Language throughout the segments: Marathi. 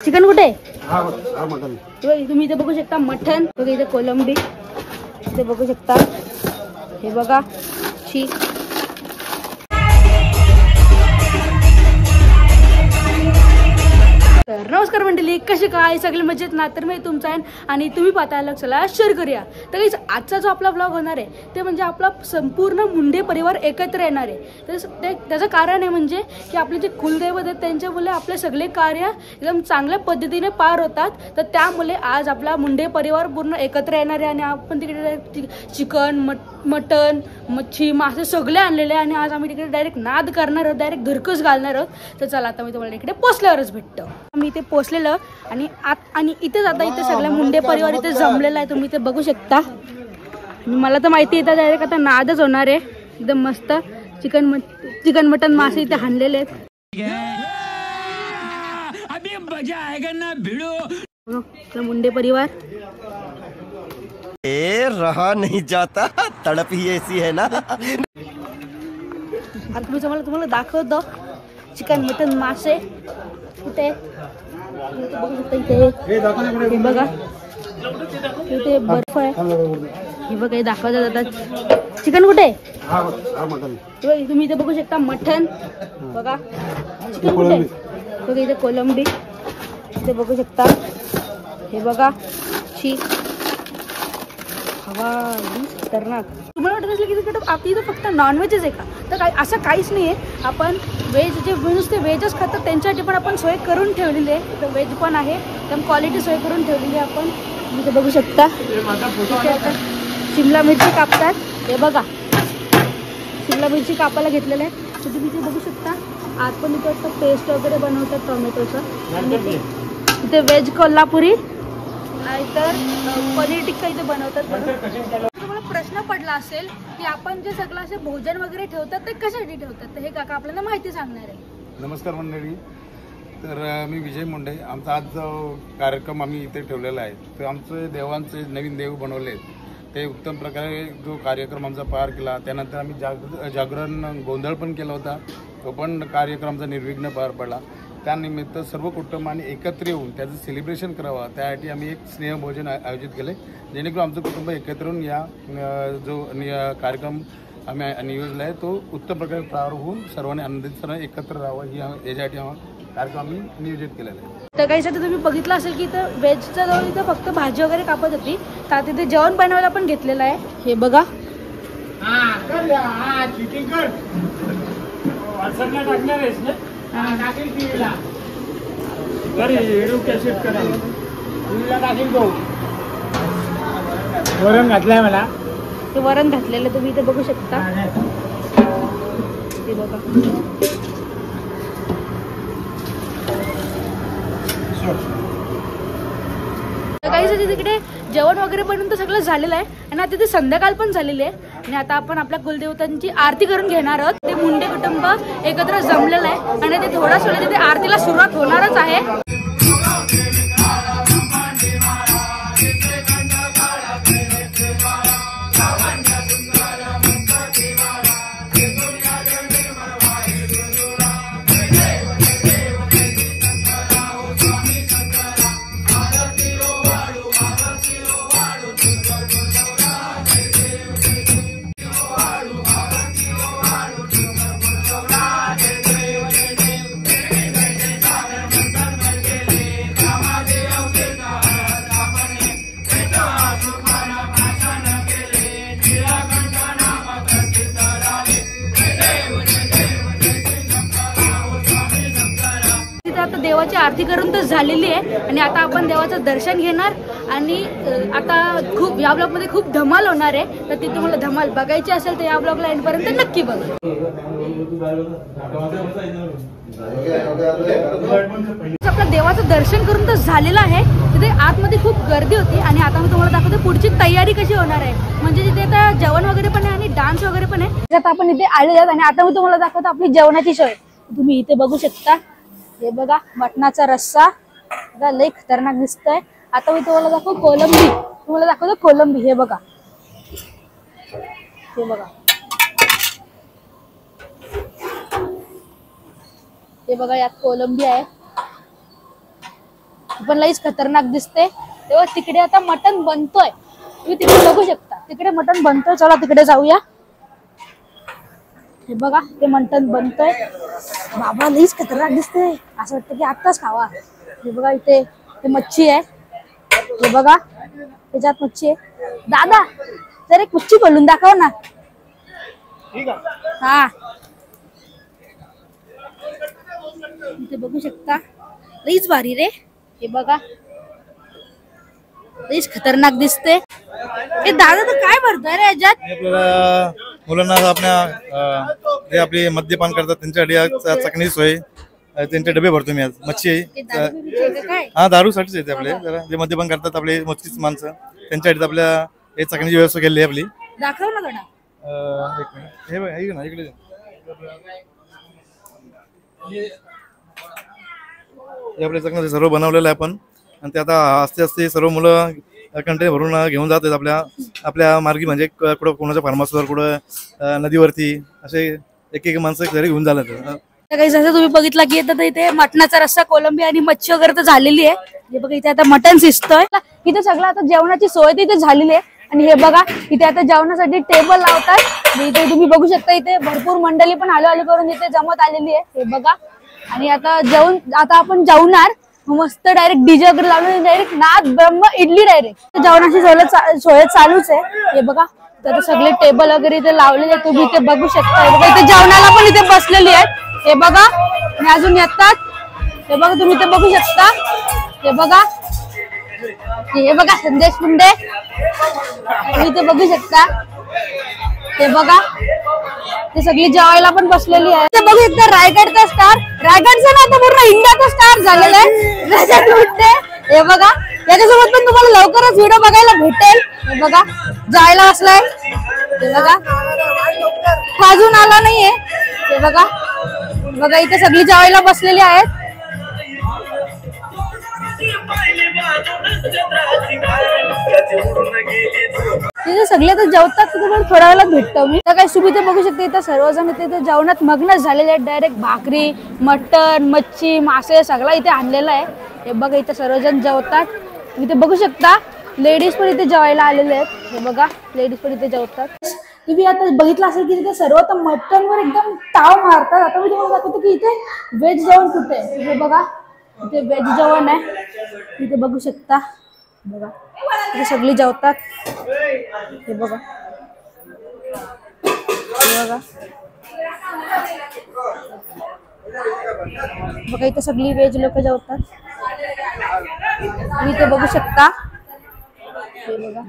चिकन कुठे? मटन. तुम्ही इथे बघू शकता मटन. बघा इथे कोलंबी इथे बघू शकता. हे बघा नमस्कार मंडळी, कसे काय सगळे मजेत ना? तर मी तुमचा आहे आणि तुम्ही पाहताय चला शेअर करूया. तर आजचा जो आपला ब्लॉग होणार आहे ते म्हणजे आपला संपूर्ण मुंडे परिवार एकत्र येणार आहे. तर त्याचं कारण आहे म्हणजे की आपले जे कुलदैवत आहेत त्यांच्यामुळे आपले सगळे कार्य एकदम चांगल्या पद्धतीने पार होतात. तर त्यामुळे आज आपला मुंडे परिवार पूर्ण एकत्र येणार आहे आणि आपण तिकडे चिकन मटन मच्छी मासे सगळे आणलेले आहे आणि आज आम्ही तिकडे डायरेक्ट नाद करणार आहोत, डायरेक्ट घरकस घालणार आहोत. तर चला आता मी तुम्हाला इकडे पोचल्यावरच भेटतो. मी इथे पोचलेलं आणि इथेच आता इथे सगळ्या मुंडे परिवार इथे जमलेला आहे. तुम्ही इथे बघू शकता. मला तर माहिती आहे डायरेक्ट आता नादच होणार आहे. एकदम मस्त चिकन मटन मासे इथे हाणलेले आहेत. मुंडे परिवार रहा नहीं जाता, तड़प ही ऐसी है ना. आता मी तुम्हाला दाखवतो चिकन मटन मासे इथे बघू शकता. इथे बघा इथे बर्फ आहे. हे बघा हे दाखवतात आता. चिकन कुठे? तुम्ही इथे बघू शकता मटन. बघा चिकन कुठे? बघा इथे कोलंबी इथे बघू शकता. हे बघा हवा खतरनाक. तुम्हाला वाटत असेल की तिकडे आपली इथं फक्त नॉनव्हेजच आहे का? तर असं काहीच नाही आहे. आपण व्हेज जे नुसते व्हेजच खातात त्यांच्यासाठी पण आपण सोय करून ठेवलेली आहे. तर व्हेज पण आहे, एकदम क्वालिटी सोय करून ठेवलेली आहे आपण. इथे बघू शकता शिमला मिरची कापतात. हे बघा शिमला मिरची कापायला घेतलेलं आहे. तर तुम्ही इथे बघू शकता. आज पण इथे पेस्ट वगैरे बनवतात टोमॅटोचं. इथे व्हेज कोल्हापुरी तर पनीर टिक्का इथे बनवतात. तुम्हाला प्रश्न पडला असेल की आपण जे सगळं असे भोजन वगैरे ठेवतात ते कशासाठी ठेवतात, तर हे काका आपल्याला माहिती सांगणार आहे. नमस्कार मंडळी. तर मी विजय मुंडे. आमचा आज जो कार्यक्रम आम्ही इथे ठेवलेला आहे तर आमचे देवांचे नवीन देव बनवले आहेत ते उत्तम प्रकारे जो कार्यक्रम आमचा पार केला. त्यानंतर आम्ही जागरण गोंधळ पण केला होता. तो पण कार्यक्रमाचा निर्विघ्न पार पडला. त्यानिमित्त सर्व कुटुंबाने एकत्र येऊन त्याचं सेलिब्रेशन करावं त्यासाठी आम्ही एक स्नेहभोजन आयोजित केले जेणेकरून आमचं कुटुंब एकत्र येऊन या जो कार्यक्रम आम्ही नियोजला आहे तो उत्तम प्रकारे पार होऊन सर्वांनी आनंदित एकत्र राहावं यासाठी कार्यक्रम आम्ही नियोजित केलेला आहे. तर काहीसाठी तुम्ही बघितलं असेल की इथं व्हेजच्या जवळ इथं फक्त भाजी वगैरे कापत होती. तर तिथे जेवण बनवायला पण घेतलेलं आहे. हे बघा वरण घातलंय मला. ते वरण घातलेलं तुम्ही इथे बघू शकता. हे बघा काही तिकडे जेवण वगैरे बनवून तर सगळं झालेलं आहे आणि आता तिथे संध्याकाळ पण झालेली आहे आणि आता आपण आपल्या कुलदेवतांची आरती करून घेणार आहोत. ते मुंडे कुटुंब एकत्र जमलेलं आहे आणि ते थोड्याच वेळात तिथे आरतीला सुरुवात होणारच आहे. देवाची आरती करून तर झालेली आहे आणि आता आपण देवाचं दर्शन घेणार आणि आता खूप या ब्लॉग मध्ये खूप धमाल होणार आहे. तर ती तुम्हाला धमाल बघायची असेल तर या ब्लॉगला एंड पर्यंत नक्की बघा. आपलं देवाचं दर्शन करून तर झालेलं आहे. तिथे आतमध्ये खूप गर्दी होती आणि आता मी तुम्हाला दाखवते पुढची तयारी कशी होणार आहे. म्हणजे तिथे आता जेवण वगैरे पण आहे आणि डान्स वगैरे पण आहे. आता आपण इथे आले आहेत आणि आता मी तुम्हाला दाखवतो आपली जेवणाची सोय. तुम्ही इथे बघू शकता. हे बघा मटणाचा रस्सा लय खतरनाक दिसतोय. आता मी तुम्हाला दाखवतो कोलंबी. हे बघा हे बघा यात कोलंबी आहे. पण लईच खतरनाक दिसते. तेव्हा तिकडे आता मटण बनतोय, तुम्ही तिकडे बघू शकता. तिकडे मटण बनतोय, चला तिकडे जाऊया. हे बघा ते मटण बनतोय. बाबा लईच खतरनाक दिसते, असं वाटतं की आत्ताच खावा. हे बघा इथे ते मच्छी आहे, हे बघा त्याच्यात मच्छी आहे. दादा जर एक मच्छी बोलून दाखव ना. हा इथे बघू शकता, लईच भारी रे. हे बघा लईच खतरनाक दिसते. हे दादा तर काय भरतोय रे याच्यात? आपल्याला मुलांना आपल्या जे आपले मद्यपान करतात त्यांच्यासाठी चकणी सोय, त्यांचे डबे भरतो मी आज. मच्छी हे दारू बिरूचे का काय? हा दारूसाठीच येते आपले. जरा जे मद्यपान करतात आपले मच्छीच माणसं, त्यांच्यासाठी आपल्या हे चकणीची व्यवस्था केली आहे आपली. दाखव ना थोडा. एक मिनिट, हे बघ ऐक ना, इकडे हे आपल्या चकणी सर्व बनवलेलं आहे आपण. आणि ते आता आस्ते आस्ते सर्व मुलं कंटेनर भरून घेऊन जातात आपल्या मार्गी, म्हणजे कुठं कोणाच्या फार्मासीवर, कुठं नदीवरती, असे एक एक माणसं घरी घेऊन झालं. काही जसं तुम्ही बघितलं की इथे मटणाचा रस्सा, कोलंबी आणि मच्छी वगैरे तर झालेली आहे. हे बघा इथे आता मटण शिजतोय. इथे सगळं आता जेवणाची सोय तिथे झालेली आहे. आणि हे बघा इथे आता जेवणासाठी टेबल लावतात. इथे तुम्ही बघू शकता इथे भरपूर मंडळी पण आलो करून इथे जमत आलेली आहे. हे बघा आणि आता आपण जेवणार. मस्त डायरेक्ट डीजे वगैरे लावून डायरेक्ट नाद ब्रह्म इडली डायरेक्ट जेवणाची सोय चालूच आहे. हे बघा तर सगळे टेबल वगैरे इथे लावलेले तुम्ही इथे बघू शकता. हे बघा इथे जेवणाला पण इथे बसलेली आहेत. हे बघा आणि अजून येतात. हे बघा तुम्ही इथे बघू शकता. हे बघा हे बघा संदेश मुंडे तुम्ही इथे बघू शकता. हे बघा ते सगळी जेवायला पण बसलेली आहे. ते बघू एकदा रायगडचा स्टार, रायगडचा ना आता पूर्ण इंडियाचा स्टार झालेला आहे. हे बघा याच्यासोबत पण तुम्हाला लवकरच व्हिडिओ बघायला भेटेल. हे बघा जायला बसलाय. हे बघा अजून आला नाहीये. हे बघा बघा इथे सगळी जेवायला बसलेली आहेत. तिथे सगळे तर जेवतात, तिथे थोड्या वेळात भेटतो मी. तर काही सुविधा बघू शकते इथे सर्वजण इथे जेवणात मग्न झालेले आहेत. डायरेक्ट भाकरी, मटण, मच्छी, मासे सगळं इथे आणलेलं आहे. हे बघा इथे सर्वजण जेवतात. इथे बघू शकता लेडीज पण इथे जेवायला आलेले आहेत. हे बघा लेडीज पण इथे जेवतात. तुम्ही आता बघितलं असेल की तिथे सर्व तर मटणवर एकदम ताव मारतात. आता मी तुम्हाला दाखवतो की इथे व्हेज जेवण कुठे आहे. हे बघा इथे व्हेज जेवण आहे. इथे बघू शकता. बघा इथे सगळी जेवतात. हे बघा बघा बघा इथे सगळी व्हेज लोक जेवतात. तुम्ही इथे बघू शकता. हे बघा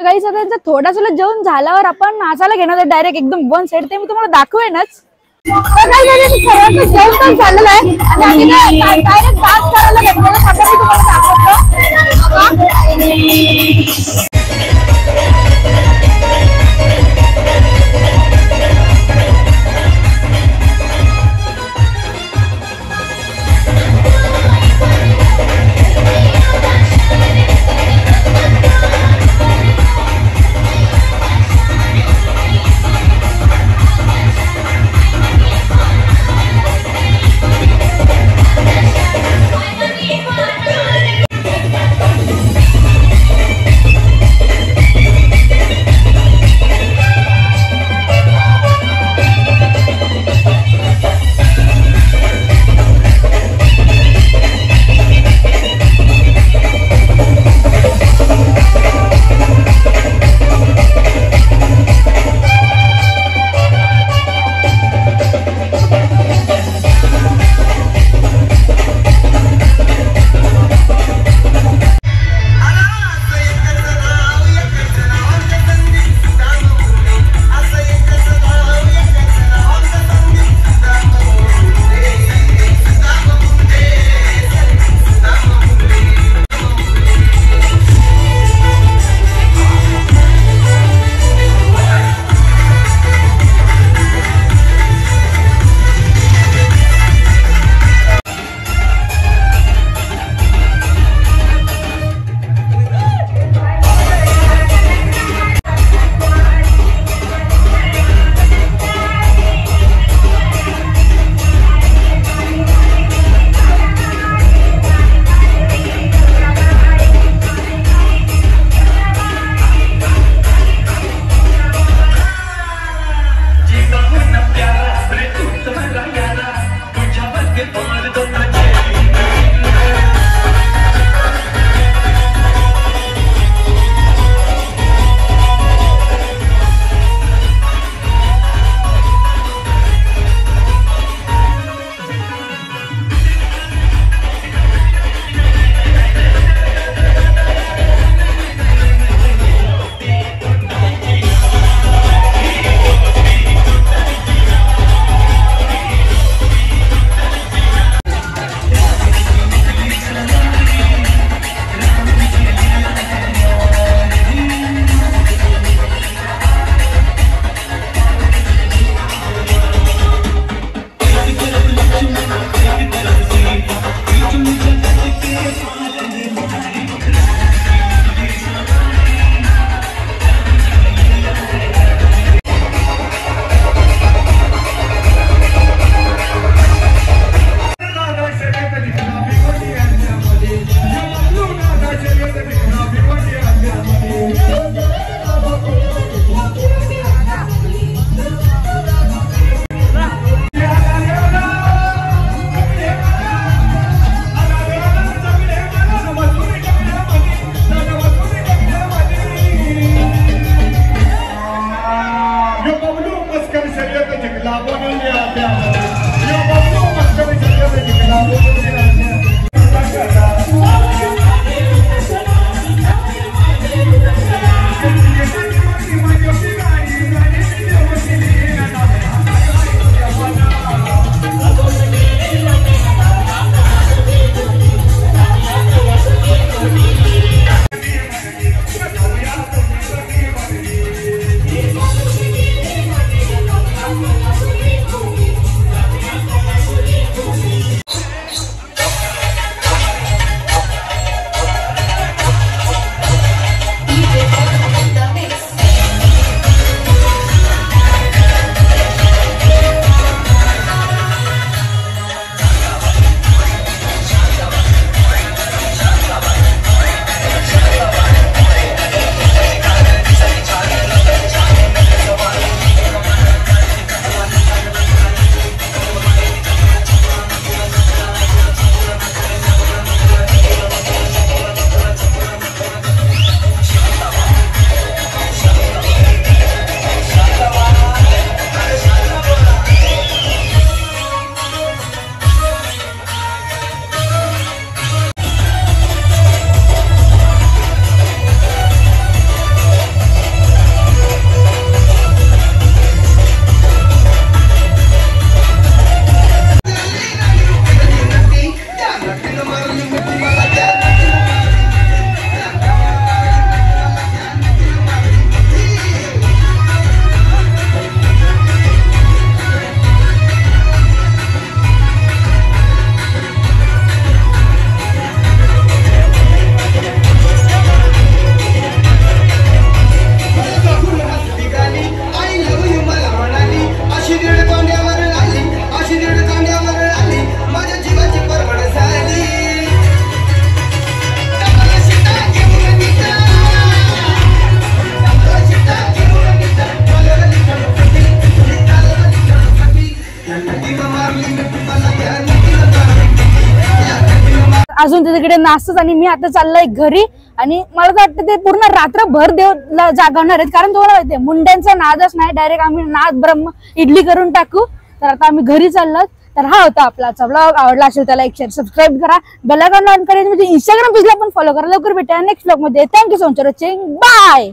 काही सगळ्यांचं थोडासा जेवण झाल्यावर आपण नाचायला घेणार डायरेक्ट एकदम वन साइड. ते मी तुम्हाला दाखवेनच. सर्वांचं जेवण पण झालेलं आहे आणि आम्ही डायरेक्ट डान्स करायला घेतलेलं सगळं तुम्हाला दाखवतो. अजून तिकडे नाचतात आणि मी आता चाललोय घरी आणि मला तर वाटतं ते पूर्ण रात्रभर देव जागवणार आहेत कारण तुम्हाला माहितीये मुंड्यांचा नादच नाही डायरेक्ट आम्ही नाद ब्रह्म इडली करून टाकू. तर आता आम्ही घरी चाललो. तर हा होता आपला आजचा ब्लॉग. आवडला असेल तर लाईक शेअर सबस्क्राईब करा बेल आयकॉन ऑन करायचं म्हणजे इंस्टाग्राम पेजला पण फॉलो करा. लवकर भेटूया नेक्स्ट ब्लॉग मध्ये. Thank you so much for watching. Bye.